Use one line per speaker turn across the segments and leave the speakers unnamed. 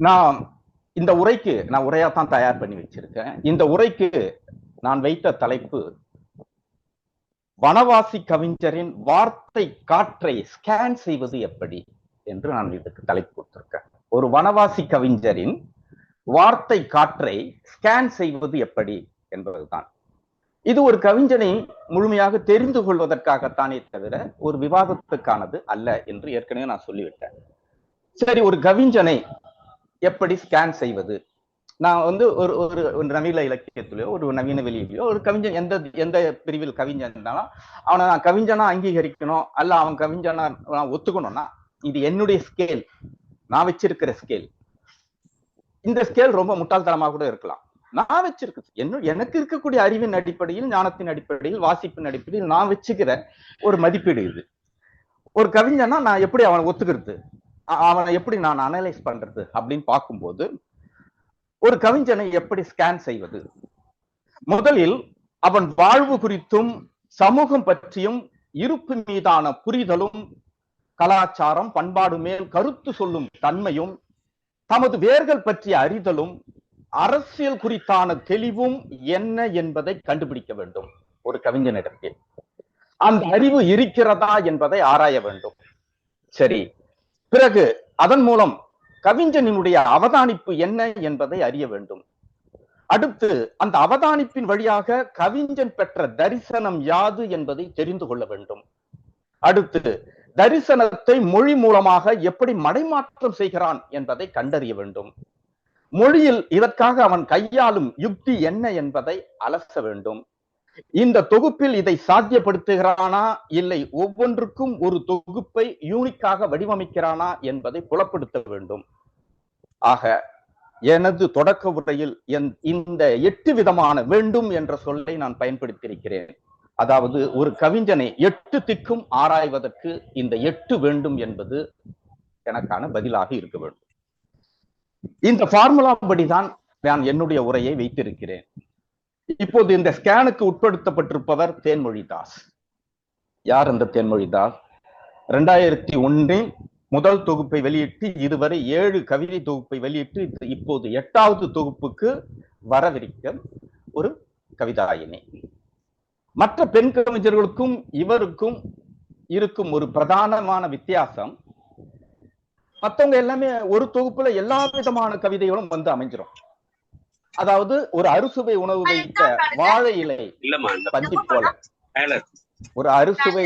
நான் இந்த உரைக்கு நான் உரையாத்தான் தயார் பண்ணி வச்சிருக்கேன். இந்த உரைக்கு நான் வைத்த தலைப்பு வனவாசி கவிஞரின் வார்த்தை காற்றை ஸ்கேன் செய்வது எப்படி என்று நான் இதுக்கு தலைப்பு கொடுத்திருக்கேன். ஒரு வனவாசி கவிஞரின் வார்த்தை காற்றை ஸ்கேன் செய்வது எப்படி என்பதுதான். இது ஒரு கவிஞனை முழுமையாக தெரிந்து கொள்வதற்காகத்தானே தவிர ஒரு விவாதத்துக்கானது அல்ல என்று ஏற்கனவே நான் சொல்லிவிட்டேன். சரி, ஒரு கவிஞனை எப்படி ஸ்கேன் செய்வது? நான் ஒரு நவீன இலக்கியத்திலயோ ஒரு நவீன வெளியிலையோ ஒரு கவிஞன் எந்த பிரிவில் கவிஞன் இருந்தாலும் அவனை நான் கவிஞனா அங்கீகரிக்கணும், அல்ல அவன் கவிஞனா நான் ஒத்துக்கணும்னா இது என்னுடைய ஸ்கேல், நான் வச்சிருக்கிற ஸ்கேல். இந்த ஸ்கேல் ரொம்ப முட்டாள்தனமாக கூட இருக்கலாம். நான் வச்சிருக்கு எனக்கு இருக்கக்கூடிய அறிவின் அடிப்படையில், ஞானத்தின் அடிப்படையில், வாசிப்பின் அடிப்படையில் நான் வச்சுக்கிற ஒரு மதிப்பீடு இது. ஒரு கவிஞனா நான் எப்படி அவனை ஒத்துக்கிறது, அவனை எப்படி நான் அனலைஸ் பண்றது அப்படின்னு பார்க்கும்போது ஒரு கவிஞனை எப்படி ஸ்கேன் செய்வது? முதலில் அவன் வாழ்வு குறித்தும் சமூகம் பற்றியும் இருப்பு மீதான புரிதலும் கலாச்சாரம் பண்பாடு மேல் கருத்து சொல்லும் தன்மையும் தமது வேர்கள் பற்றிய அறிதலும் அரசியல் குறித்தான தெளிவும் என்ன என்பதை கண்டுபிடிக்க வேண்டும். ஒரு கவிஞனிடத்தில் அந்த அறிவு இருக்கிறதா என்பதை ஆராய வேண்டும். சரி, பிறகு அதன் மூலம் கவிஞனினுடைய அவதானிப்பு என்ன என்பதை அறிய வேண்டும். அடுத்து அந்த அவதானிப்பின் வழியாக கவிஞன் பெற்ற தரிசனம் யாது என்பதை தெரிந்து கொள்ள வேண்டும். அடுத்து தரிசனத்தை மொழி மூலமாக எப்படி மடைமாற்றம் செய்கிறான் என்பதை கண்டறிய வேண்டும். மொழியில் இதற்காக அவன் கையாளும் யுக்தி என்ன என்பதை அலச வேண்டும். இந்த தொகுப்பில் இதை சாத்தியப்படுத்துகிறானா இல்லை ஒவ்வொன்றுக்கும் ஒரு தொகுப்பை யூனிக்காக வடிவமைக்கிறானா என்பதை புலப்படுத்த வேண்டும். ஆக எனது தொடக்க உரையில் இந்த 8 விதமான வேண்டும் என்ற சொல்லை நான் பயன்படுத்தியிருக்கிறேன். அதாவது ஒரு கவிஞனை 8 திக்கும் ஆராய்வதற்கு இந்த 8 வேண்டும் என்பது எனக்கான பதிலாக இருக்க வேண்டும். இந்த ஃபார்முலா படிதான் நான் என்னுடைய உரையை வைத்திருக்கிறேன். இப்போது இந்த ஸ்கேனுக்கு உட்படுத்தப்பட்டிருப்பவர் தேன்மொழிதாஸ். யார் அந்த தேன்மொழிதாஸ்? 2001 முதல் தொகுப்பை வெளியிட்டு இதுவரை 7 கவிதை தொகுப்பை வெளியிட்டு இப்போது 8வது தொகுப்புக்கு வரவிருக்க ஒரு கவிதாயினி. மற்ற பெண் கவிஞர்களுக்கும் இவருக்கும் இருக்கும் ஒரு பிரதானமான வித்தியாசம், மற்றவங்க எல்லாமே ஒரு தொகுப்புல எல்லா விதமான கவிதைகளும் வந்து அமைஞ்சிரும். அதாவது ஒரு அறுசுவை உணவு வைத்த வாழை இலை பந்தி போல, ஒரு அறுசுவை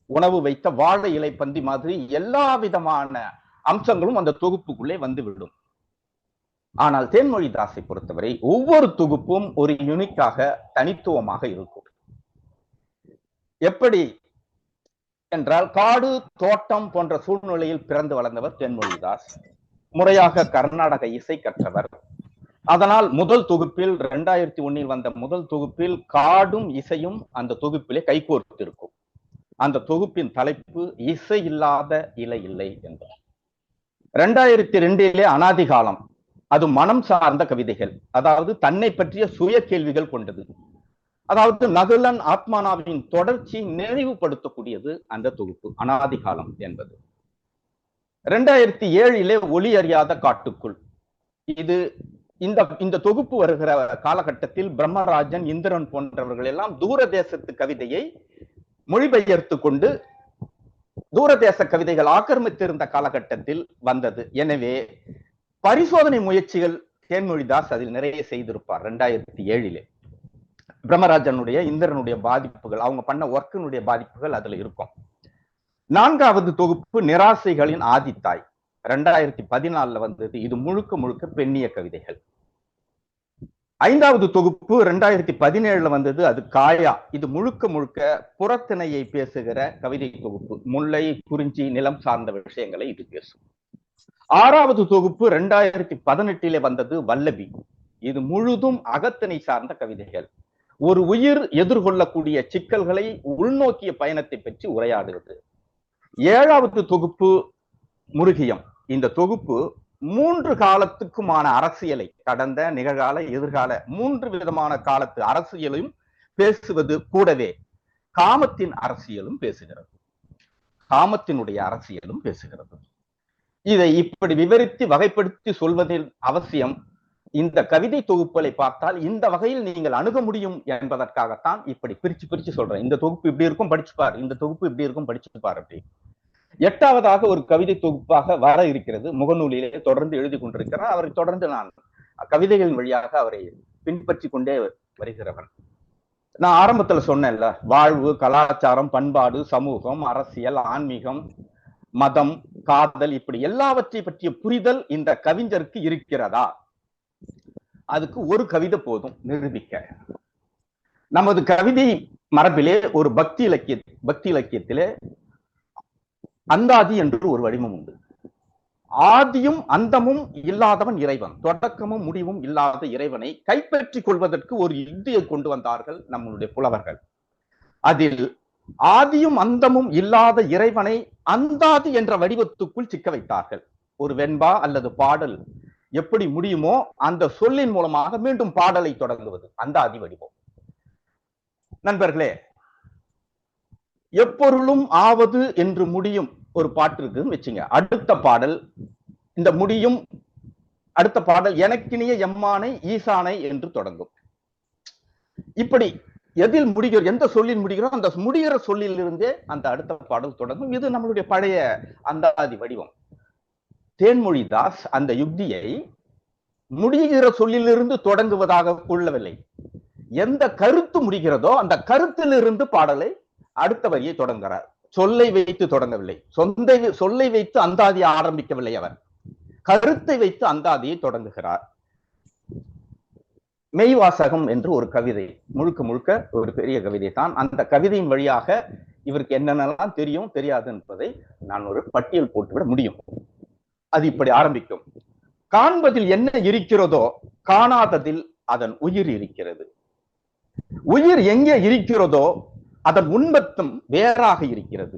உணவு வைத்த வாழை இலை பந்தி மாதிரி எல்லா விதமான அம்சங்களும் அந்த தொகுப்புக்குள்ளே வந்துவிடும். ஆனால் தேன்மொழிதாசை பொறுத்தவரை ஒவ்வொரு தொகுப்பும் ஒரு யூனிக்காக தனித்துவமாக இருக்கும். எப்படி என்றால், காடு தோட்டம் போன்ற சூழ்நிலையில் பிறந்து வளர்ந்தவர் தேன்மொழிதாஸ். முறையாக கர்நாடக இசை கற்றவர். அதனால் முதல் தொகுப்பில் 2001 வந்த முதல் தொகுப்பில் காடும் இசையும் அந்த தொகுப்பிலே கைகோர்த்து இருக்கும். அந்த தொகுப்பின் தலைப்பு இசை இல்லாத இலை இல்லை என்றார். 2002 அனாதிகாலம், அது மனம் சார்ந்த கவிதைகள், அதாவது தன்னை பற்றிய சுய கேள்விகள் கொண்டது. அதாவது நகுலன் ஆத்மானாவின் தொடர்ச்சி நினைவுபடுத்தக்கூடியது அந்த தொகுப்பு அனாதிகாலம் என்பது. 2007 ஒளி அறியாத காட்டுக்குள், இது இந்த தொகுப்பு வருகிற காலகட்டத்தில் பிரம்மராஜன், இந்திரன் போன்றவர்கள் எல்லாம் தூரதேசத்து கவிதையை மொழிபெயர்த்து கொண்டு தூரதேச கவிதைகள் ஆக்கிரமித்திருந்த காலகட்டத்தில் வந்தது. எனவே பரிசோதனை முயற்சிகள் தேன்மொழிதாஸ் அதில் நிறைய செய்திருப்பார். 2007 பிரம்மராஜனுடைய, இந்திரனுடைய பாதிப்புகள், அவங்க பண்ண ஒர்க்கினுடைய பாதிப்புகள் அதுல இருக்கும். 4வது தொகுப்பு நிராசைகளின் ஆதித்தாய், 2014 வந்தது. இது முழுக்க முழுக்க பெண்ணிய கவிதைகள். 5வது தொகுப்பு 2017 வந்தது. அது காயா, இது முழுக்க முழுக்க புறத்திணையை பேசுகிற கவிதை தொகுப்பு. முல்லை, குறிஞ்சி, நிலம் சார்ந்த விஷயங்களை இது பேசும். 6வது தொகுப்பு 2018 வந்தது வல்லபி. இது முழுதும் அகத்திணை சார்ந்த கவிதைகள். ஒரு உயிர் எதிர்கொள்ளக்கூடிய சிக்கல்களை உள்நோக்கிய பயணத்தை பற்றி உரையாடுகிறது. 7வது தொகுப்பு முருகியம். இந்த தொகுப்பு 3 காலத்துக்குமான அரசியலை, கடந்த, நிகழ்கால, எதிர்கால 3 விதமான காலத்து அரசியலையும் பேசுவது கூடவே காமத்தின் அரசியலும் பேசுகிறது. காமத்தினுடைய அரசியலும் பேசுகிறது. இதை இப்படி விவரித்து வகைப்படுத்தி சொல்வதில் அவசியம். இந்த கவிதை தொகுப்புகளை பார்த்தால் இந்த வகையில் நீங்கள் அணுக முடியும் என்பதற்காகத்தான் இப்படி பிரிச்சு பிரிச்சு சொல்றேன். இந்த தொகுப்பு இப்படி இருக்கும் படிச்சுப்பார், இந்த தொகுப்பு இப்படி இருக்கும் படிச்சுப்பார். அப்படி 8வதாக ஒரு கவிதை தொகுப்பாக வர இருக்கிறது. முகநூலிலே தொடர்ந்து எழுதி கொண்டிருக்கிறார். அவரை தொடர்ந்து நான் கவிதைகளின் வழியாக அவரை பின்பற்றி கொண்டே வருகிறவன். நான் ஆரம்பத்துல சொன்னேன்ல, வாழ்வு, கலாச்சாரம், பண்பாடு, சமூகம், அரசியல், ஆன்மீகம், மதம், காதல், இப்படி எல்லாவற்றை பற்றிய புரிதல் இந்த கவிஞருக்கு இருக்கிறதா? அதுக்கு ஒரு கவிதை போதும் நிரூபிக்க. நமது கவிதை மரபிலே ஒரு பக்தி இலக்கியத்திலே அந்தாதி என்று ஒரு வடிவம் உண்டு. ஆதியும் அந்தமும் இல்லாதவன் இறைவன், தொடக்கமும் முடிவும் இல்லாத இறைவனை கைப்பற்றிக் கொள்வதற்கு ஒரு யுக்தியை கொண்டு வந்தார்கள் நம்மளுடைய புலவர்கள். அதில் ஆதியும் அந்தமும் இல்லாத இறைவனை அந்தாதி என்ற வடிவத்துக்குள் சிக்க வைத்தார்கள். ஒரு வெண்பா அல்லது பாடல் எப்படி முடியுமோ அந்த சொல்லின் மூலமாக மீண்டும் பாடலை தொடங்குவது அந்தாதி வடிவம். நண்பர்களே, எப்பொருளும் ஆவது என்று முடியும் ஒரு பாட்டு இருக்குன்னு வச்சுங்க. அடுத்த பாடல் இந்த முடியும், அடுத்த பாடல் எனக்கினிய எம்மானை ஈசானை என்று தொடங்கும். இப்படி எதில் முடிகிற, எந்த சொல்லில் முடிகிறோம் அந்த முடிகிற சொல்லில் இருந்தே அந்த அடுத்த பாடல் தொடங்கும். இது நம்மளுடைய பழைய அந்தாதி வடிவம். தேன்மொழிதாஸ் அந்த யுக்தியை முடிகிற சொல்லிலிருந்து தொடங்குவதாக கொள்ளவில்லை. எந்த கருத்து முடிகிறதோ அந்த கருத்திலிருந்து பாடலை அடுத்த வரியை தொடங்குகிறார். சொல்லை வைத்து தொடங்கவில்லை, சொல்லை வைத்து அந்தாதியை ஆரம்பிக்கவில்லை. அவர் கருத்தை வைத்து அந்தாதியை தொடங்குகிறார். மெய்வாசகம் என்று ஒரு கவிதை, முழுக்க முழுக்க ஒரு பெரிய கவிதை தான். அந்த கவிதையின் வழியாக இவருக்கு என்னென்னலாம் தெரியும் தெரியாது என்பதை நான் ஒரு பட்டியல் போட்டுவிட முடியும். அது இப்படி ஆரம்பிக்கும். காண்பதில் என்ன இருக்கிறதோ காணாததில் அதன் உயிர் இருக்கிறது. உயிர் எங்கே இருக்கிறதோ அதன் உண்மத்தம் வேறாக இருக்கிறது.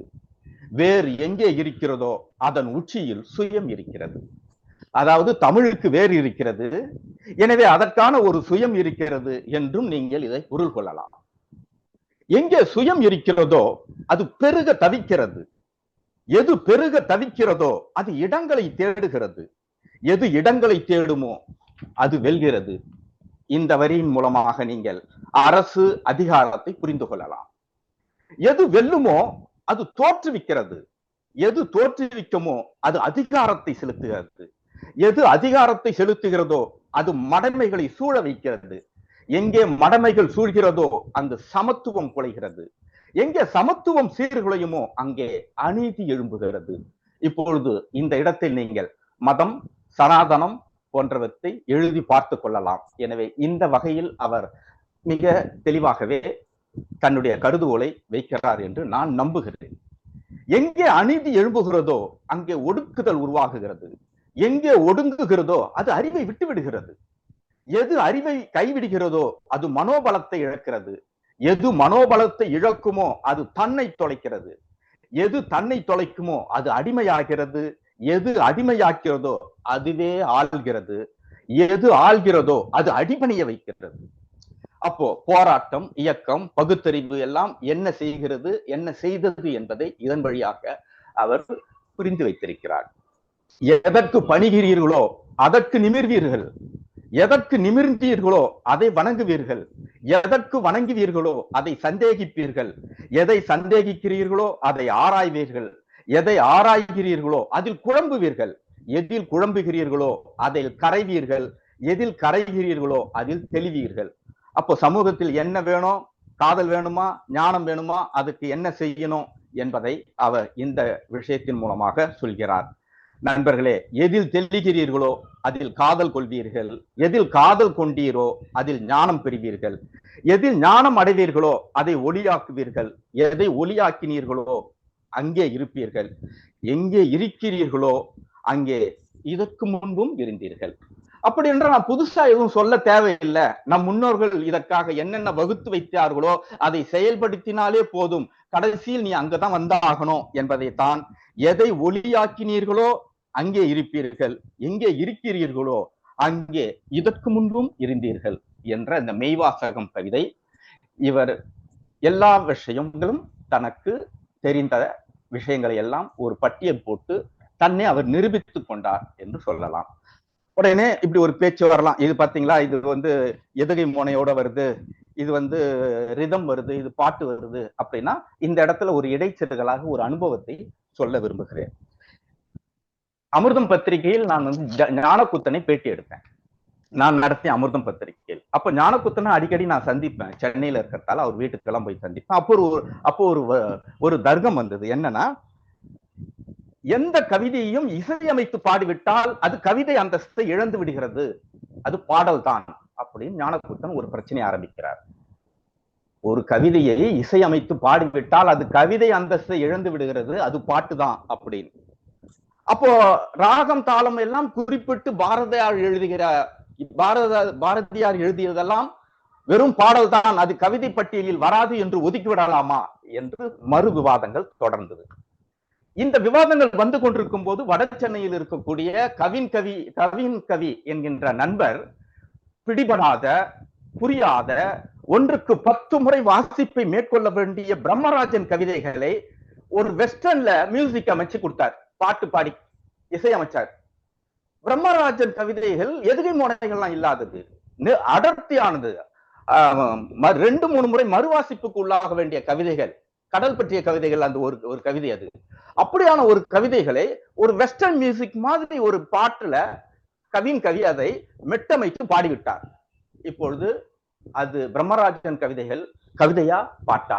வேறு எங்கே இருக்கிறதோ அதன் உச்சியில் சுயம் இருக்கிறது. அதாவது தமிழுக்கு வேறு இருக்கிறது, எனவே அதற்கான ஒரு சுயம் இருக்கிறது என்றும் நீங்கள் இதை பொருள் கொள்ளலாம். எங்கே சுயம் இருக்கிறதோ அது பெருக தவிக்கிறது. எது பெருக தவிக்கிறதோ அது இடங்களை தேடுகிறது. எது இடங்களை தேடுமோ அது வெல்கிறது. இந்த வரியின் மூலமாக நீங்கள் அரசு அதிகாரத்தை புரிந்து கொள்ளலாம். எது வெல்லுமோ அது தோற்றுவிக்கிறது. எது தோற்றுவிக்குமோ அது அதிகாரத்தை செலுத்துகிறது. எது அதிகாரத்தை செலுத்துகிறதோ அது மடமைகளை சூழ வைக்கிறது. எங்கே மடமைகள் சூழ்கிறதோ அங்கு சமத்துவம் குலைகிறது. எங்கே சமத்துவம் சீர்குலையுமோ அங்கே அநீதி எழும்புகிறது. இப்பொழுது இந்த இடத்தில் நீங்கள் மதம், சனாதனம் போன்றவற்றை எழுதி பார்த்து கொள்ளலாம். எனவே இந்த வகையில் அவர் மிக தெளிவாகவே தன்னுடைய கருதுகோளை வைக்கிறார் என்று நான் நம்புகிறேன். எங்கே அநீதி எழும்புகிறதோ அங்கே ஒடுக்குதல் உருவாகுகிறது. எங்கே ஒடுங்குகிறதோ அது அறிவை விட்டு விடுகிறது. எது அறிவை கைவிடுகிறதோ அது மனோபலத்தை இழக்கிறது. எது மனோபலத்தை இழக்குமோ அது தன்னை தொலைக்கிறது. எது தன்னை தொலைக்குமோ அது அடிமையாகிறது. எது அடிமையாக்கிறதோ அதுவே ஆள்கிறது. எது ஆள்கிறதோ அது அடிபணிய வைக்கிறது. அப்போ போராட்டம், இயக்கம், பகுத்தறிவு எல்லாம் என்ன செய்கிறது, என்ன செய்தது என்பதை இதன் வழியாக அவர் புரிந்து வைத்திருக்கிறார். எதற்கு பணிகிறீர்களோ அதற்கு நிமிர்வீர்கள். எதற்கு நிமிர்ந்தீர்களோ அதை வணங்குவீர்கள். எதற்கு வணங்குவீர்களோ அதை சந்தேகிப்பீர்கள். எதை சந்தேகிக்கிறீர்களோ அதை ஆராய்வீர்கள். எதை ஆராய்கிறீர்களோ அதில் குழம்புவீர்கள். எதில் குழம்புகிறீர்களோ அதில் கரைவீர்கள். எதில் கரைகிறீர்களோ அதில் தெளிவீர்கள். அப்போ சமூகத்தில் என்ன வேணும், காதல் வேணுமா, ஞானம் வேணுமா, அதுக்கு என்ன செய்யணும் என்பதை அவர் இந்த விஷயத்தின் மூலமாக சொல்கிறார். நண்பர்களே, எதில் தெளிகிறீர்களோ அதில் காதல் கொள்வீர்கள். எதில் காதல் கொண்டீரோ அதில் ஞானம் பெறுவீர்கள். எதில் ஞானம் அடைவீர்களோ அதை ஒளியாக்குவீர்கள். எதை ஒளியாக்கினீர்களோ அங்கே இருப்பீர்கள். எங்கே இருக்கிறீர்களோ அங்கே இதற்கு முன்பும் இருந்தீர்கள். அப்படி என்றால் நான் புதுசா எதுவும் சொல்ல தேவையில்லை. நம் முன்னோர்கள் இதற்காக என்னென்ன வகுத்து வைத்தார்களோ அதை செயல்படுத்தினாலே போதும். கடைசியில் நீ அங்கதான் வந்தாகணும் என்பதைத்தான். எதை ஒளியாக்கினீர்களோ அங்கே இருப்பீர்கள். எங்கே இருக்கிறீர்களோ அங்கே இதற்கு முன்பும் இருந்தீர்கள் என்ற இந்த மெய்வாசகம் கவிதை. இவர் எல்லா விஷயங்களும் தனக்கு தெரிந்த விஷயங்களை எல்லாம் ஒரு பட்டியல் போட்டு தன்னை அவர் நிரூபித்துக் கொண்டார் என்று சொல்லலாம். உடனே இப்படி ஒரு பேச்சு வரலாம், இது பாத்தீங்களா, இது எதுகை மோனையோட வருது, இது ரிதம் வருது, இது பாட்டு வருது அப்படின்னா இந்த இடத்துல ஒரு இடைச்செருகலாக ஒரு அனுபவத்தை சொல்ல விரும்புகிறேன். அமிர்தம் பத்திரிகையில் நான் ஞானக்கூத்தனை பேட்டி எடுப்பேன். நான் நடத்திய அமிர்தம் பத்திரிகையில். அப்ப ஞானக்கூத்தனை அடிக்கடி நான் சந்திப்பேன். சென்னையில இருக்கிறதால அவர் வீட்டுக்கெல்லாம் போய் சந்திப்பேன். அப்போ ஒரு தர்க்கம் வந்தது. என்னன்னா, எந்த கவிதையையும் இசையமைத்து பாடிவிட்டால் அது கவிதை அந்தஸ்தை இழந்து விடுகிறது, அது பாடல் தான் அப்படின்னு ஞானக்கூத்தன் ஒரு பிரச்சனை ஆரம்பிக்கிறார். ஒரு கவிதையை இசையமைத்து பாடிவிட்டால் அது கவிதை அந்தஸ்தை இழந்து விடுகிறது, அது பாட்டு தான் அப்படின்னு. அப்போ ராகம் தாளம் எல்லாம் குறிப்பிட்டு பாரதியார் எழுதியதெல்லாம் வெறும் பாடல் தான், அது கவிதை பட்டியலில் வராது என்று ஒதுக்கிவிடலாமா என்று மறு விவாதங்கள் தொடர்ந்தது. இந்த விவாதங்கள் வந்து கொண்டிருக்கும் போது வட சென்னையில் இருக்கக்கூடிய கவின் கவி என்கின்ற நண்பர் பிடிபடாத, புரியாத, ஒன்றுக்கு 10 முறை வாசிப்பை மேற்கொள்ள வேண்டிய பிரம்மராஜன் கவிதைகளை ஒரு வெஸ்டர்ன்ல மியூசிக் அமைச்சு கொடுத்தார், பாட்டு பாடி இசையமைச்சார். பிரம்மராஜன் கவிதைகள் எதுகை மோனைகள்லாம் இல்லாதது, அடர்த்தியானது, 2-3 முறை மறுவாசிப்புக்கு உள்ளாக வேண்டிய கவிதைகள், கடல் பற்றிய கவிதைகள். அந்த ஒரு கவிதை, அது அப்படியான ஒரு கவிதைகளை ஒரு வெஸ்டர்ன் மியூசிக் மாதிரி ஒரு பாட்டுல கவி அதை மெட்டமைத்து பாடிவிட்டார். இப்பொழுது அது பிரம்மராஜன் கவிதைகள் கவிதையா பாட்டா?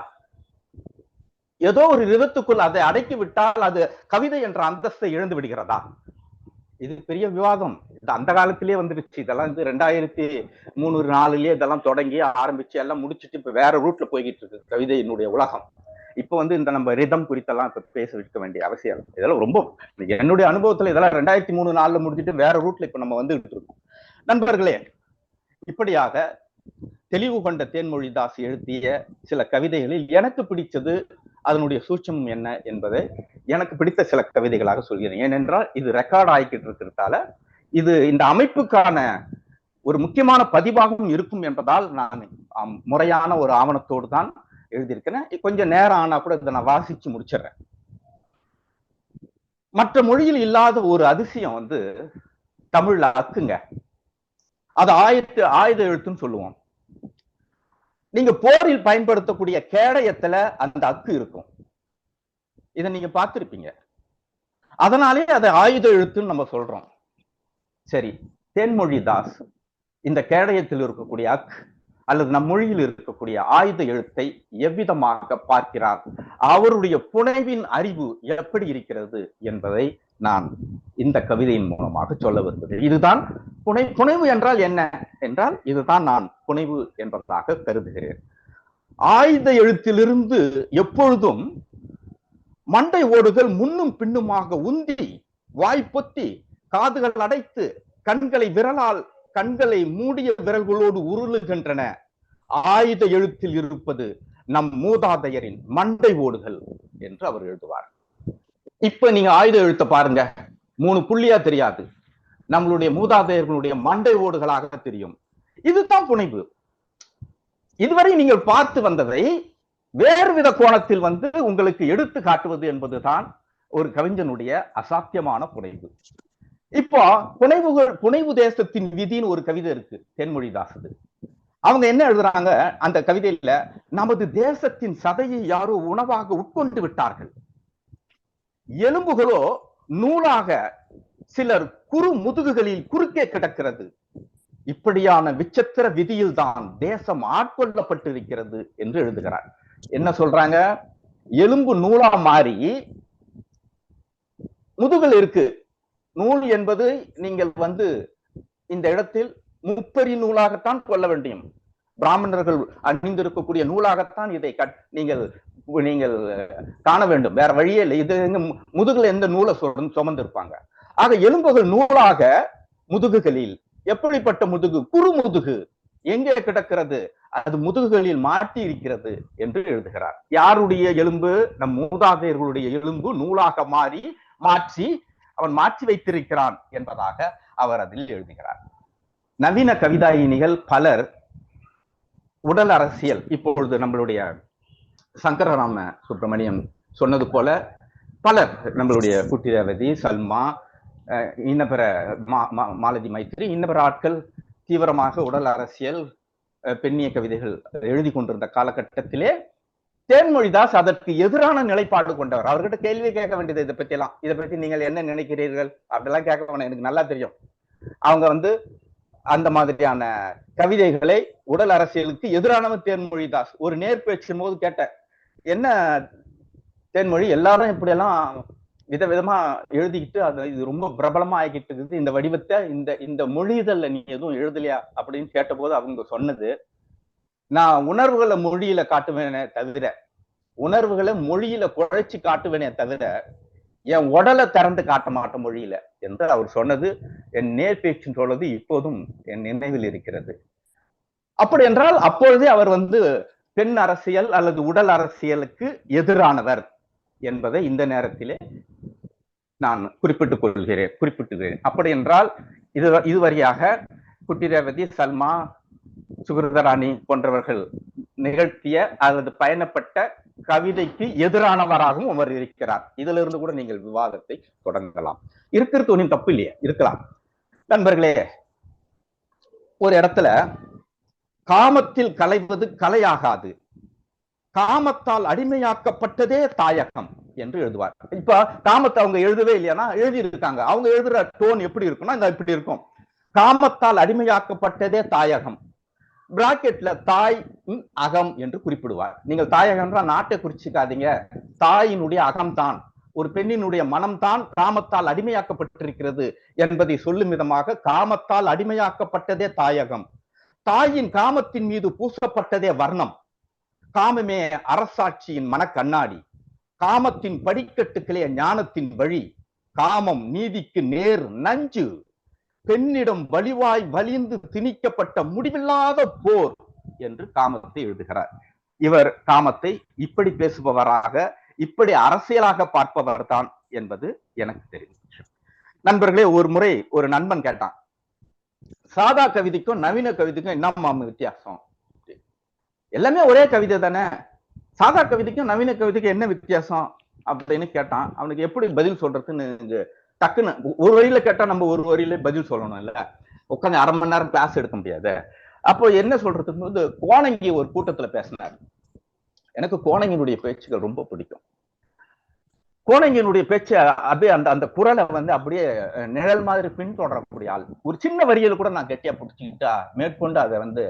ஏதோ ஒரு விதத்துக்குள் அதை அடக்கி விட்டால் அது கவிதை என்ற அந்தஸ்தை இழந்து விடுகிறதா? இது பெரிய விவாதம். அந்த காலத்திலேயே வந்துருச்சு. இதெல்லாம் 2003-4 இதெல்லாம் தொடங்கி ஆரம்பிச்சு எல்லாம் முடிச்சுட்டு இப்ப வேற ரூட்ல போய்கிட்டு இருக்கு கவிதையினுடைய உலகம். இப்ப இந்த நம்ம ரிதம் குறித்தெல்லாம் இப்ப பேச வைக்க வேண்டிய அவசியம். இதெல்லாம் ரொம்ப என்னுடைய அனுபவத்துல இதெல்லாம் 2003-4 முடிச்சுட்டு வேற ரூட்ல இப்ப நம்ம வந்துகிட்டு இருக்கோம். நண்பர்களே, இப்படியாக தெளிவு கொண்ட தேன்மொழிதாஸ் எழுதிய சில கவிதைகளில் எனக்கு பிடிச்சது, அதனுடைய சூட்சமம் என்ன என்பதை எனக்கு பிடித்த சில கவிதைகளாக சொல்கிறேன். ஏனென்றால் இது ரெக்கார்ட் ஆகிக்கிட்டு இருக்கிறதால இது இந்த அமைப்புக்கான ஒரு முக்கியமான பதிவாகவும் இருக்கும் என்பதால் நான் முறையான ஒரு ஆவணத்தோடு தான் எழுதியிருக்கிறேன். கொஞ்சம் நேரம் ஆனா கூட இதை நான் வாசிச்சு முடிச்சிடுறேன். மற்ற மொழியில் இல்லாத ஒரு அதிசயம் தமிழ்ல அக்குங்க. அது ஆயுத எழுத்துன்னு சொல்லுவோம். நீங்க போரில் பயன்படுத்தக்கூடிய கேடயத்துல அந்த அக்கு இருக்கும். இதை நீங்க பார்த்திருப்பீங்க. அதனாலே அதை ஆயுத எழுத்துன்னு நம்ம சொல்றோம். சரி, தேன்மொழிதாஸ் இந்த கேடயத்தில் இருக்கக்கூடிய அக் அல்லது நம் மொழியில் இருக்கக்கூடிய ஆயுத எழுத்தை எவ்விதமாக பார்க்கிறார், அவருடைய புனைவின் அறிவு எப்படி இருக்கிறது என்பதை நான் இந்த கவிதையின் மூலமாக சொல்ல வருகிறேன். இதுதான் புனைவு என்றால் என்ன என்றால் இதுதான் நான் புனைவு என்பதாக கருதுகிறேன். ஆயுத எழுத்திலிருந்து எப்பொழுதும் மண்டை ஓடுகள் முன்னும் பின்னுமாக உந்தி, வாய்ப்பொத்தி, காதுகள் அடைத்து, கண்களை மூடிய விரல்களோடு உருளுகின்றன. ஆயுத எழுத்தில் இருப்பது நம் மூதாதையரின் மண்டை ஓடுகள் என்று அவர் எழுதுவார். இப்ப நீங்க ஆயுத எழுத்த பாருங்க, 3 புள்ளியா தெரியாது, நம்மளுடைய மூதாதையர்களுடைய மண்டை ஓடுகளாக தெரியும். இதுதான் புனைவு. இதுவரை நீங்கள் பார்த்து வந்ததை வேறுவித கோணத்தில் உங்களுக்கு எடுத்து காட்டுவது என்பதுதான் ஒரு கவிஞனுடைய அசாத்தியமான புனைவு. இப்போ புனைவு தேசத்தின் விதின்னு ஒரு கவிதை இருக்கு தேன்மொழிதாசது. அவங்க என்ன எழுதுறாங்க அந்த கவிதையில, நமது தேசத்தின் சதையை யாரோ உணவாக உட்கொண்டு விட்டார்கள், எலும்புகளோ நூலாக சிலர் குறு முதுகுகளில் குறுக்கே கிடக்கிறது. இப்படியான விசித்திர விதியில் தான் தேசம் ஆட்கொள்ளப்பட்டிருக்கிறது என்று எழுதுகிறார். என்ன சொல்றாங்க? எலும்பு நூலா மாறி முதுகுல இருக்கு. நூல் என்பது நீங்கள் இந்த இடத்தில் முப்பரி நூலாகத்தான் கொள்ள வேண்டும். பிராமணர்கள் அணிந்திருக்கக்கூடிய நூலாகத்தான் இதை நீங்கள் காண வேண்டும். வேற வழியே இல்லை. இது முதுகுல எந்த நூலை சுமந்திருப்பாங்க. ஆக எலும்புகள் நூலாக முதுகுகளில், எப்படிப்பட்ட முதுகு? குறு முதுகு எங்கே கிடக்கிறது? அது முதுகுகளில் மாட்டி இருக்கிறது என்று எழுதுகிறார். யாருடைய எலும்பு? நம் மூதாதையர்களுடைய எலும்பு நூலாக மாற்றி அவன் மாற்றி வைத்திருக்கிறான் என்பதாக அவர் அதில் எழுதுகிறார். நவீன கவிதாயினிகள் பலர் உடல் அரசியல், இப்பொழுது நம்மளுடைய சங்கரராம சுப்பிரமணியம் சொன்னது போல பலர் நம்மளுடைய குட்டி ரேவதி, சல்மா, இன்ன பிற மாலதி மைத்ரி, இன்ன பிற ஆட்கள் தீவிரமாக உடல் அரசியல், பெண்ணிய கவிதைகள் எழுதி கொண்டிருந்த காலகட்டத்திலே தேன்மொழிதாஸ் அதற்கு எதிரான நிலைப்பாடு கொண்டவர். அவர்கிட்ட கேள்வி கேட்க வேண்டியது இதை பத்தி எல்லாம், இதை பத்தி நீங்கள் என்ன நினைக்கிறீர்கள் அப்படிலாம் கேட்க வேணாம், எனக்கு நல்லா தெரியும். அவங்க அந்த மாதிரியான கவிதைகளை உடல் அரசியலுக்கு எதிரானவன் தேன்மொழிதாஸ். ஒரு நேர்பேச்சும் போது கேட்ட, என்ன தேன்மொழி, எல்லாரும் இப்படியெல்லாம் விதவிதமா எழுதிக்கிட்டு அது இது ரொம்ப பிரபலமா ஆகிட்டு இருக்குது, இந்த வடிவத்தை இந்த மொழிதல்ல நீ எதுவும் எழுதலையா அப்படின்னு கேட்டபோது அவங்க சொன்னது, நான் உணர்வுகளை மொழியில காட்டுவேனே தவிர, உணர்வுகளை மொழியில குழைச்சி காட்டுவேனே தவிர என் உடலை திறந்து காட்ட மாட்டேன் மொழியில என்று அவர் சொன்னது என் நேர்பேச்சு சொல்வது இப்போதும் என் நினைவில் இருக்கிறது. அப்படி என்றால் அப்பொழுதே அவர் பெண் அரசியல் அல்லது உடல் அரசியலுக்கு எதிரானவர் என்பதை இந்த நேரத்திலே நான் குறிப்பிட்டுகிறேன். அப்படி என்றால் இதுவரையாக குட்டி ரேவதி, சல்மா, சுகிருதராணி போன்றவர்கள் நிகழ்த்திய அல்லது பயணப்பட்ட கவிதைக்கு எதிரானவராகவும் அவர் இருக்கிறார். இதுல இருந்து கூட நீங்கள் விவாதத்தை தொடங்கலாம். இருக்கிறது ஒன்றும் தப்பு இல்லையா? இருக்கலாம். நண்பர்களே, ஒரு இடத்துல காமத்தில் கலைவது கலையாகாது, காமத்தால் அடிமையாக்கப்பட்டதே தாயகம் என்று எழுதுவார். இப்ப காமத்தை அவங்க எழுதவே இல்லையானா எழுதி இருக்காங்க. அவங்க எழுதுற டோன் எப்படி இருக்கும்னா இந்த இப்படி இருக்கும், காமத்தால் அடிமையாக்கப்பட்டதே தாயகம், பிராக்கெட்ல தாய் அகம் என்று குறிப்பிடுவார். நீங்கள் தாயகம்ன்றா நாட்டை குறிச்சுக்காதீங்க, தாயினுடைய அகம்தான், ஒரு பெண்ணினுடைய மனம்தான் காமத்தால் அடிமையாக்கப்பட்டிருக்கிறது என்பதை சொல்லும் விதமாக காமத்தால் அடிமையாக்கப்பட்டதே தாயகம், தாயின் காமத்தின் மீது பூசப்பட்டதே வர்ணம், காமமே அரசாட்சியின் மனக்கண்ணாடி, காமத்தின் படிக்கட்டுகளே ஞானத்தின் வழி, காமம் நீதிக்கு நேர் நஞ்சு, பெண்ணிடம் வலிவாய் வலிந்து திணிக்கப்பட்ட முடிவில்லாத போர் என்று காமத்தை எழுதுகிறார். இவர் காமத்தை இப்படி பேசுபவராக, இப்படி அரசியலாக பார்ப்பவர் தான் என்பது எனக்கு தெரியும். நண்பர்களே, ஒரு முறை ஒரு நண்பன் கேட்டான், சாதா கவிதைக்கும் நவீன கவிதைக்கும் என்னம்மா வித்தியாசம்? எல்லாமே ஒரே கவிதை தானே, சாதா கவிதைக்கும் நவீன கவிதைக்கும் என்ன வித்தியாசம் அப்படின்னு கேட்டான். அவனுக்கு எப்படி பதில் சொல்றதுன்னு டக்குன்னு ஒரு வரியில கேட்டா நம்ம ஒரு வரியில பதில் சொல்லணும் இல்ல, உட்காந்து அரை மணி நேரம் கிளாஸ் எடுக்க முடியாது. அப்போ என்ன சொல்றதுக்கு கோணங்கி ஒரு கூட்டத்துல பேசினார். எனக்கு கோணங்கினுடைய பேச்சுகள் ரொம்ப பிடிக்கும். கோணங்கினுடைய பேச்சு அப்படியே அந்த குரலை அப்படியே நிழல் மாதிரி பின்தொடரக்கூடிய ஆள். ஒரு சின்ன வரியில் கூட நான் கெட்டியா பிடிச்சுக்கிட்டா மேற்கொண்டு அதை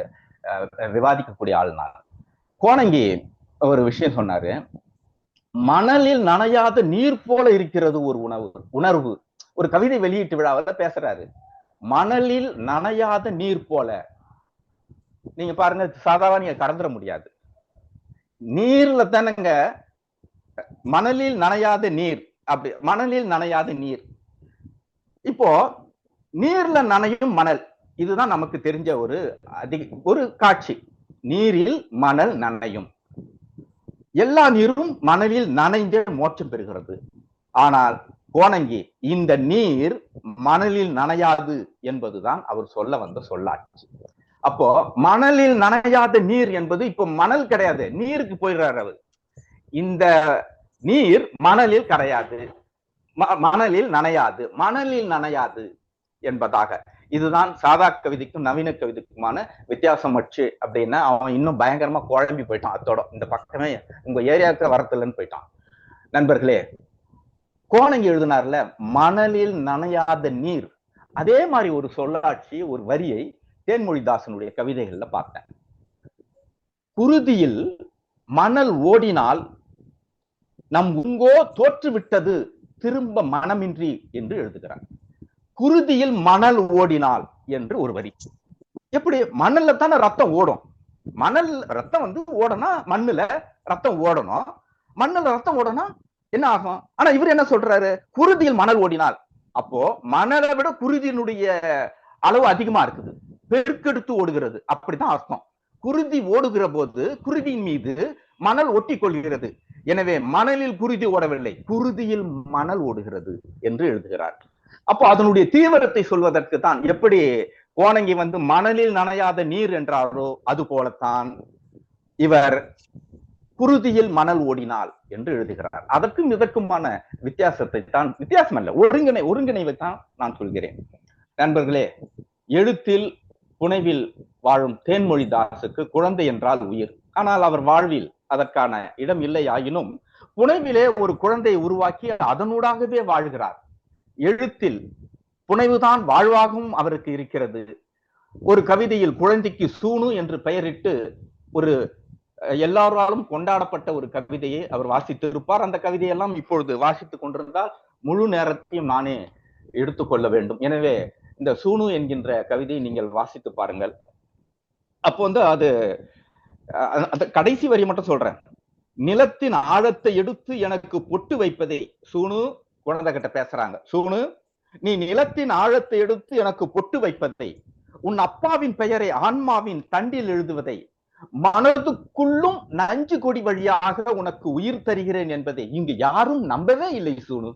விவாதிக்கக்கூடிய ஆள் நான். கோணங்கி ஒரு விஷயம் சொன்னாரு, மணலில் நனையாத நீர் போல இருக்கிறது ஒரு உணர்வு. ஒரு கவிதை வெளியீட்டு விழாவில் பேசுறாரு, மணலில் நனையாத நீர் போல. நீங்க பாருங்க, சாதாவா நீங்க கடந்துட முடியாது, நீர்ல தானங்க, மணலில் நனையாத நீர், அப்படி மணலில் நனையாத நீர். இப்போ நீர்ல நனையும் மணல், இதுதான் நமக்கு தெரிஞ்ச ஒரு காட்சி. நீரில் மணல் நனையும், எல்லா நீரும் மணலில் நனைந்தே மோட்சம் பெறுகிறது. ஆனால் கோணங்கி இந்த நீர் மணலில் நனையாது என்பதுதான் அவர் சொல்ல வந்த சொல்லாட்சி. அப்போ மணலில் நனையாத நீர் என்பது இப்ப மணல் கிடையாது, நீருக்கு போயிடுறாரு அவர். இந்த நீர் மணலில் கிடையாது, மணலில் நனையாது என்பதாக. இதுதான் சாதா கவிதைக்கும் நவீன கவிதைக்குமான வித்தியாசம் வச்சு அப்படின்னா அவன் இன்னும் பயங்கரமா குழம்பி போயிட்டான். அத்தோட இந்த பக்கமே உங்க ஏரியாவுக்கு வரத்துலன்னு போயிட்டான். நண்பர்களே, கோணங்கி எழுதினார்ல மணலில் நனையாத நீர், அதே மாதிரி ஒரு சொல்லாட்சி, ஒரு வரியை தேன்மொழிதாசனுடைய கவிதைகள்ல பார்த்தேன். குருதியில் மணல் ஓடினால் நம் உங்கோ தோற்றுவிட்டது திரும்ப மனமின்றி என்று எழுதுகிறார். குருதியில் மணல் ஓடினால் என்று ஒரு வரி. எப்படி? மணல்ல தானே ரத்தம் ஓடும், மணல் ரத்தம் ஓடனா மண்ணுல ரத்தம் ஓடணும், மண்ணுல ரத்தம் ஓடனா என்ன ஆகும்? ஆனா இவர் என்ன சொல்றாரு, குருதியில் மணல் ஓடினால். அப்போ மணலை விட குருதியினுடைய அளவு அதிகமா இருக்குது, பெருக்கெடுத்து ஓடுகிறது, அப்படித்தான் அர்த்தம். குருதி ஓடுகிற போது குருதியின் மீது மணல் ஒட்டி கொள்கிறது. எனவே மணலில் குருதி ஓடவில்லை, குருதியில் மணல் ஓடுகிறது என்று எழுதுகிறார். அப்போ அதனுடைய தீவிரத்தை சொல்வதற்கு தான் எப்படி கோணங்கி மணலில் நனையாத நீர் என்றாரோ அது போலத்தான் இவர் குருதியில் மணல் ஓடினால் என்று எழுதுகிறார். அதற்கும் இதற்குமான வித்தியாசத்தை தான், வித்தியாசம் அல்ல, ஒருங்கிணைவை தான் நான் சொல்கிறேன். நண்பர்களே, எழுத்தில் புனைவில் வாழும் தேன்மொழிதாசுக்கு குழந்தை என்றால் உயிர். ஆனால் அவர் வாழ்வில் அதற்கான இடம் இல்லை. ஆயினும் புனைவிலே ஒரு குழந்தையை உருவாக்கி அதனூடாகவே வாழ்கிறார். எழுத்தில் புனைவுதான் வாழ்வாகவும் அவருக்கு இருக்கிறது. ஒரு கவிதையில் குழந்தைக்கு சூனு என்று பெயரிட்டு ஒரு எல்லாராலும் கொண்டாடப்பட்ட ஒரு கவிதையை அவர் வாசித்து இருப்பார். அந்த கவிதையெல்லாம் இப்பொழுது வாசித்துக் கொண்டிருந்தால் முழு நேரத்தையும் நானே எடுத்துக்கொள்ள வேண்டும். எனவே இந்த சூனு என்கின்ற கவிதையை நீங்கள் வாசித்து பாருங்கள். அப்போ அது கடைசி வரி மட்டும் சொல்றேன். நிலத்தின் ஆழத்தை எடுத்து எனக்கு பொட்டு வைப்பதை, சூனு குழந்தை கிட்ட பேசுறாங்க, சூனு நீ நிலத்தின் ஆழத்தை எடுத்து எனக்கு பொட்டு வைப்பதை, உன் அப்பாவின் பெயரை ஆன்மாவின் தண்டில் எழுதுவதை, மனதுக்குள்ளும் நஞ்சு கொடி வழியாக உனக்கு உயிர் தருகிறேன் என்பதை இங்கு யாரும் நம்பவே இல்லை. சூனு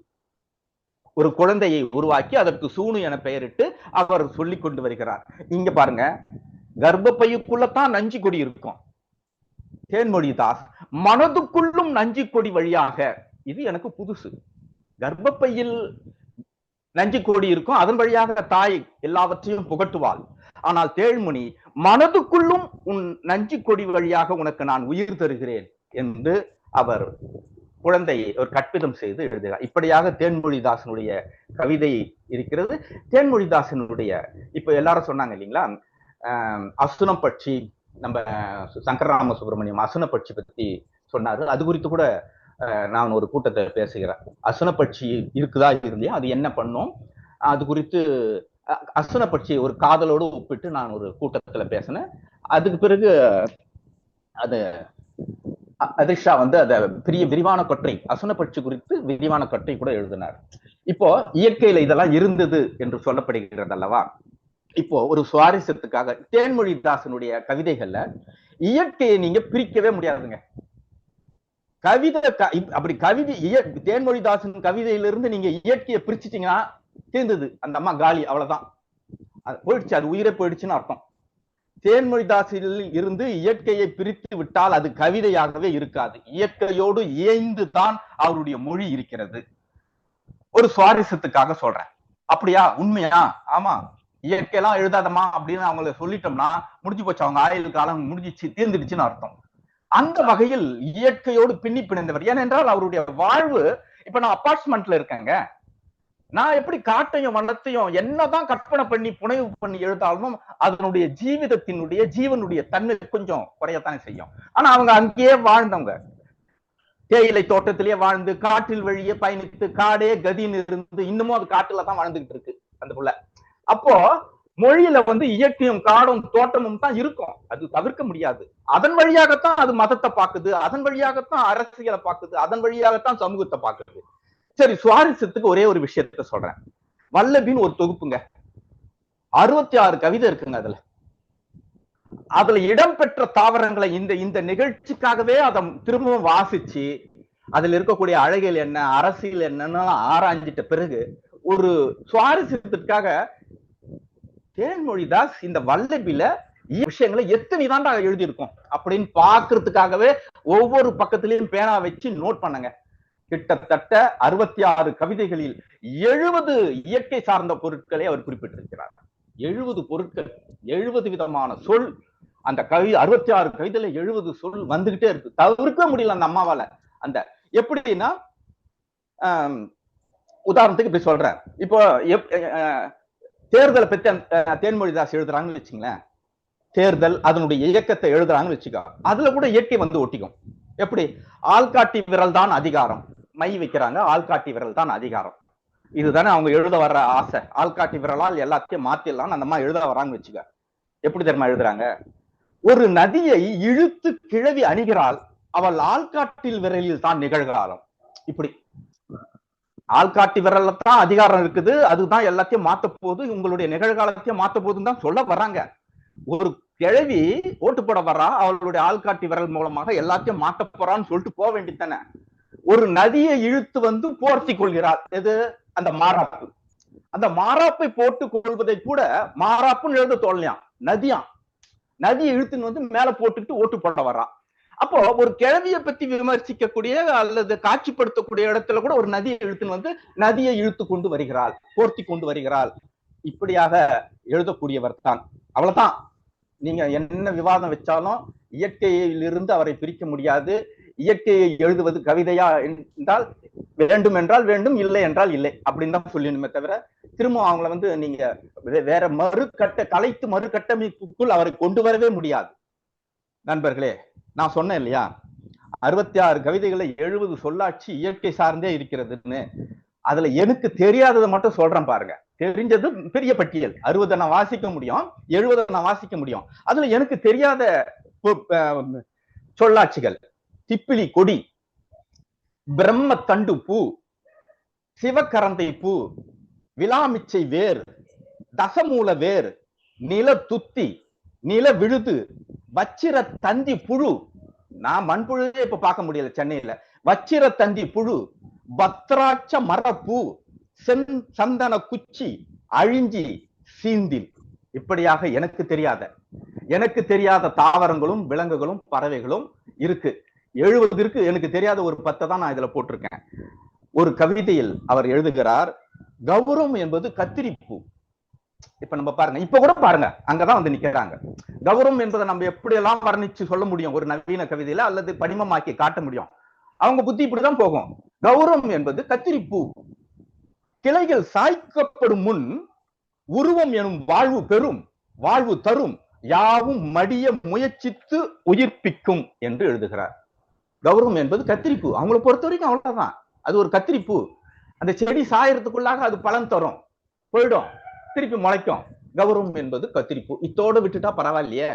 ஒரு குழந்தையை உருவாக்கி அதற்கு சூனு என பெயரிட்டு அவர் சொல்லிக் கொண்டு வருகிறார். இங்க பாருங்க, கர்ப்பப்பையுக்குள்ளதான் நஞ்சு கொடி இருக்கும். தேன்மொழிதாஸ் மனதுக்குள்ளும் நஞ்சு கொடி வழியாக, இது எனக்கு புதுசு. கர்ப்பப்பையில் நஞ்சு கொடி இருக்கும், அதன் வழியாக தாய் எல்லாவற்றையும் புகட்டுவாள். ஆனால் தேன்மொழி மனதுக்குள்ளும் உன் நஞ்சு கொடி வழியாக உனக்கு நான் உயிர் தருகிறேன் என்று அவர் குழந்தையை ஒரு கற்பிதம் செய்து எழுதுகிறார். இப்படியாக தேன்மொழிதாசனுடைய கவிதை இருக்கிறது. தேன்மொழிதாசனுடைய இப்ப எல்லாரும் சொன்னாங்க இல்லைங்களா, அசுனம் பட்சி, நம்ம சங்கரராம சுப்பிரமணியம் அசுனப்பட்சி பத்தி சொன்னாரு. அது குறித்து கூட நான் ஒரு கூட்டத்தை பேசுகிறேன். அசுனப்பட்சி இருக்குதா இல்லையா, அது என்ன பண்ணும், அது குறித்து அசுனப்பட்சியை ஒரு காதலோடு ஒப்பிட்டு நான் ஒரு கூட்டத்துல பேசினேன். அதுக்கு பிறகு அது அதிர்ஷா அத பெரிய விரிவான கொற்றை, அசுனப்பட்சி குறித்து விரிவான கொற்றை கூட எழுதினார். இப்போ இயற்கையில இதெல்லாம் இருந்தது என்று சொல்லப்படுகிறது அல்லவா. இப்போ ஒரு சுவாரஸ்யத்துக்காக தேன்மொழிதாசனுடைய கவிதைகள்ல இயற்கையை நீங்க பிரிக்கவே முடியாதுங்க. கவிதை அப்படி கவிதை தேன்மொழிதாசன் கவிதையிலிருந்து நீங்க இயற்கையை பிரிச்சுட்டீங்கன்னா தீர்ந்தது, அந்த அம்மா காலி, அவ்வளவுதான், போயிடுச்சு, அது உயிரை போயிடுச்சுன்னு அர்த்தம். தேன்மொழிதாசில் இருந்து இயற்கையை பிரித்து விட்டால் அது கவிதையாகவே இருக்காது. இயற்கையோடு இயைந்து தான் அவருடைய மொழி இருக்கிறது. ஒரு சுவாரஸ்யத்துக்காக சொல்றேன். அப்படியா, உண்மையா? ஆமா, இயற்கையெல்லாம் எழுதாதமா அப்படின்னு அவங்கள சொல்லிட்டோம்னா முடிஞ்சு போச்சு, அவங்க ஆயுள் காலம் முடிஞ்சிச்சு, தீர்ந்துடுச்சுன்னு அர்த்தம். அந்த வகையில் இயற்கையோடு பின்னி பிணைந்தவர். ஏனென்றால் அவருடைய வாழ்வு, இப்ப நான் அபார்ட்மெண்ட்ல இருக்கேங்க, நான் எப்படி காட்டையும் வண்ணத்தையும் என்னதான் கற்பனை பண்ணி புனைவு பண்ணி எழுதாலும் அதனுடைய ஜீவனுடைய தன்மை கொஞ்சம் குறையத்தானே செய்யும். ஆனா அவங்க அங்கேயே வாழ்ந்தவங்க, தேயிலை தோட்டத்திலேயே வாழ்ந்து காட்டில் வழியே பயணித்து காடே கதின்னு இருந்து இன்னமும் அது காட்டுல தான் வாழ்ந்துகிட்டு இருக்கு அந்த புள்ள. அப்போ மொழியில இயற்கையும் காடும் தோட்டமும் தான் இருக்கும், அது தவிர்க்க முடியாது. அதன் வழியாகத்தான் அது மதத்தை பாக்குது, அதன் வழியாகத்தான் அரசியலை பாக்குது, அதன் வழியாகத்தான் சமூகத்தை பாக்குது. சரி, சுவாரஸ்யத்துக்கு ஒரே ஒரு விஷயத்த சொல்றேன். வல்லபின் ஒரு தொகுப்புங்க, 66 கவிதை இருக்குங்க. அதுல இடம்பெற்ற தாவரங்களை இந்த நிகழ்ச்சிக்காகவே அதை திரும்பவும் வாசிச்சு அதுல இருக்கக்கூடிய அழகியல் என்ன, அரசியல் என்னன்னு ஆராய்ஞ்சிட்ட பிறகு ஒரு சுவாரஸ்யத்திற்காக தேன்மொழிதாஸ் இந்த வல்லபில விஷயங்களை எத்தனை தாண்டா எழுதியிருக்கோம் அப்படின்னு பாக்குறதுக்காகவே ஒவ்வொரு பக்கத்திலையும் பேனா வச்சு நோட் பண்ணுங்க. கிட்டத்தட்ட 66 கவிதைகளில் 70 இயற்கை சார்ந்த பொருட்களை அவர் குறிப்பிட்டிருக்கிறார். 70 பொருட்கள், 70 விதமான சொல். அந்த 66 கவிதையில 70 சொல் வந்துகிட்டே இருக்கு, தவிர்க்க முடியல அந்த அம்மாவால. அந்த எப்படின்னா, உதாரணத்துக்கு இப்படி சொல்றேன், இப்போ தேர்தலை பத்தி தேன்மொழிதாஸ் எழுதுறாங்கன்னு வச்சுங்களேன், தேர்தல் அதனுடைய இயக்கத்தை எழுதுறாங்கன்னு வச்சுக்கோ, அதுல கூட இயற்கை ஒட்டிக்கும். எப்படி, ஆள்காட்டி விரல் தான் அதிகாரம், மை வைக்கிறாங்க, ஆள்காட்டி விரல் தான் அதிகாரம், இதுதானே அவங்க எழுத வர்ற ஆசை. ஆள்காட்டி விரலால் எல்லாத்தையும் மாத்திடலாம் அந்த மாதிரி எழுத வராங்கன்னு வச்சுக்க. எப்படி தெரியுமா எழுதுறாங்க, ஒரு நதியை இழுத்து கிழவி அணிகிறாள், அவள் ஆள்காட்டில் விரலில் தான் நிகழ்காலம். இப்படி ஆள்காட்டி விரல்ல தான் அதிகாரம் இருக்குது, அதுதான் எல்லாத்தையும் மாத்த போகுது, உங்களுடைய நிகழ்காலத்தையும் மாத்த போகுதுன்னு தான் சொல்ல வர்றாங்க. ஒரு கிழவி ஓட்டு போட வர்றா, அவளுடைய ஆள்காட்டி விரல் மூலமாக எல்லாத்தையும் மாத்த போறான்னு சொல்லிட்டு போக வேண்டியதானே. ஒரு நதியை இழுத்து போர்த்தி கொள்கிறாள், எது, அந்த மாறாப்பு. அந்த மாறாப்பை போட்டு கொள்வதை கூட மாறாப்புன்னு எழுத தோல்லையாம், நதியை இழுத்துன்னு மேல போட்டுக்கிட்டு ஓட்டு போட வர்றான். அப்போ ஒரு கிழவியை பத்தி விமர்சிக்கக்கூடிய அல்லது காட்சிப்படுத்தக்கூடிய இடத்துல கூட ஒரு நதியை இழுத்துன்னு வந்து நதியை இழுத்து கொண்டு வருகிறாள், போர்த்தி கொண்டு வருகிறாள். இப்படியாக எழுதக்கூடியவர் தான். அவ்வளவுதான். நீங்க என்ன விவாதம் வச்சாலும் இயற்கையிலிருந்து அவரை பிரிக்க முடியாது. இயற்கையை எழுதுவது கவிதையா என்றால் வேண்டும் என்றால் வேண்டும், இல்லை என்றால் இல்லை அப்படின்னு தான் சொல்லணுமே தவிர திரும்ப அவங்களை வந்து நீங்க வேற கலைத்து மறுகட்டமைப்புக்குள் அவரை கொண்டு வரவே முடியாது. நண்பர்களே, நான் சொன்னேன் இல்லையா, 66 கவிதைகளை 70 சொல்லாட்சி இயற்கை சார்ந்தே இருக்கிறதுன்னு. அதுல எனக்கு தெரியாததை மட்டும் சொல்றேன் பாருங்க. தெரிஞ்சது பெரிய பட்டியல். 60 நான் வாசிக்க முடியும், 70 நான் வாசிக்க முடியும். அதுல எனக்கு தெரியாத சொல்லாட்சிகள்: திப்பிலி கொடி, பிரம்ம தண்டு பூ, சிவகரந்தை பூ, விலாமிச்சை வேர், தசமூல வேர், நில துத்தி, நில விழுது, வச்சிர தந்தி புழு. நான் மண்புழுவே இப்ப பார்க்க முடியல சென்னையில. வச்சிர தந்தி புழு, பத்ராட்ச மரப்பூ, சந்தன குச்சி, அழிஞ்சி, சீந்தில். இப்படியாக எனக்கு தெரியாத தாவரங்களும் விலங்குகளும் பறவைகளும் இருக்கு. 70 இருக்கு. எனக்கு தெரியாத ஒரு 10 தான் நான் இதுல போட்டிருக்கேன். ஒரு கவிதையில் அவர் எழுதுகிறார், கௌரவம் என்பது கத்திரிப்பூ. இப்ப நம்ம பாருங்க, இப்ப கூட பாருங்க, அங்கதான் வந்து நிக்கிறாங்க. கௌரவம் என்பதை நம்ம எப்படியெல்லாம் வர்ணிச்சு சொல்ல முடியும் ஒரு நவீன கவிதையில, அல்லது படிமமாக்கி காட்ட முடியும்? அவங்க புத்தி இப்படிதான் போகும். கௌரவம் என்பது கத்திரிப்பூ. கிளைகள் சாய்க்கப்படும் முன் உருவம் எனும் வாழ்வு பெறும், வாழ்வு தரும், யாவும் மடிய முயற்சித்து உயிர்ப்பிக்கும் என்று எழுதுகிறார். கௌரவம் என்பது கத்திரிப்பூ. அவங்களை பொறுத்த வரைக்கும் அவ்வளவுதான். அது ஒரு கத்திரிப்பூ. அந்த செடி சாயறதுக்குள்ளாக அது பலன் தரும், போயிடும், திருப்பி முளைக்கும். கௌரவம் என்பது கத்திரிப்பூ. இத்தோடு விட்டுட்டா பரவாயில்லையே,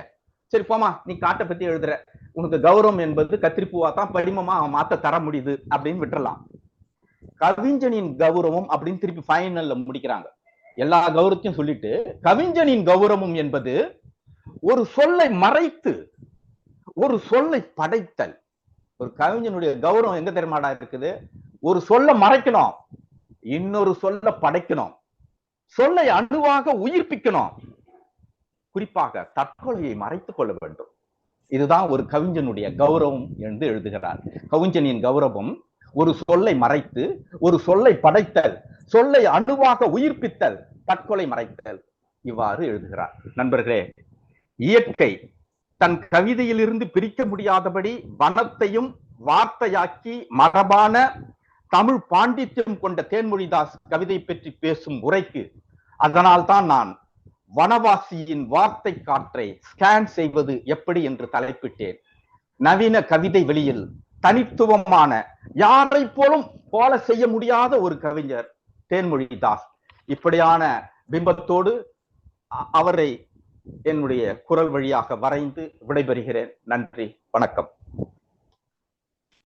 சரி போமா, நீ காட்டை பத்தி எழுதுற, உனக்கு கௌரவம் என்பது கத்திரிப்பூவா தான் படிமமா அவன் மாத்த தர முடியுது அப்படின்னு விட்டுறலாம். கவிஞனின் கௌரவம் அப்படின்னு திருப்பி ஃபைனல்ல முடிக்கிறாங்க. எல்லா கௌரவத்தையும் சொல்லிட்டு, கவிஞனின் கௌரவம் என்பது ஒரு சொல்லை மறைத்து ஒரு சொல்லை படைத்தல். ஒரு கவிஞனுடைய கௌரவம் எங்க தெரியுமாடா இருக்குது? ஒரு சொல்ல மறைக்கணும், இன்னொரு சொல்ல படைக்கணும், சொல்லை அணுவாக உயிர்ப்பிக்கணும், குறிப்பாக தற்கொலையை மறைத்துக் கொள்ள வேண்டும். இதுதான் ஒரு கவிஞனுடைய கௌரவம் என்று எழுதுகிறார். கவிஞனின் கௌரவம் ஒரு சொல்லை மறைத்து ஒரு சொல்லை படைத்தல், சொல்லை அணுவாக உயிர்ப்பித்தல், தற்கொலை மறைத்தல். இவ்வாறு எழுதுகிறார். நண்பர்களே, இயற்கை தன் கவிதையிலிருந்து பிரிக்க முடியாதபடி வனத்தையும் வார்த்தையாக்கி மரபான தமிழ் பாண்டித்யம் கொண்ட தேன்மொழிதாஸ் கவிதை பற்றி பேசும் உரைக்கு அதனால் தான் நான் வனவாசியின் வார்த்தை காற்றை ஸ்கேன் செய்வது எப்படி என்று தலைப்பிட்டேன். நவீன கவிதை வெளியில் தனித்துவமான, யாரை போல செய்ய முடியாத ஒரு கவிஞர் தேன்மொழிதாஸ். இப்படியான பிம்பத்தோடு அவரை என்னுடைய குரல் வழியாக வரைந்து விடைபெறுகிறேன். நன்றி, வணக்கம்.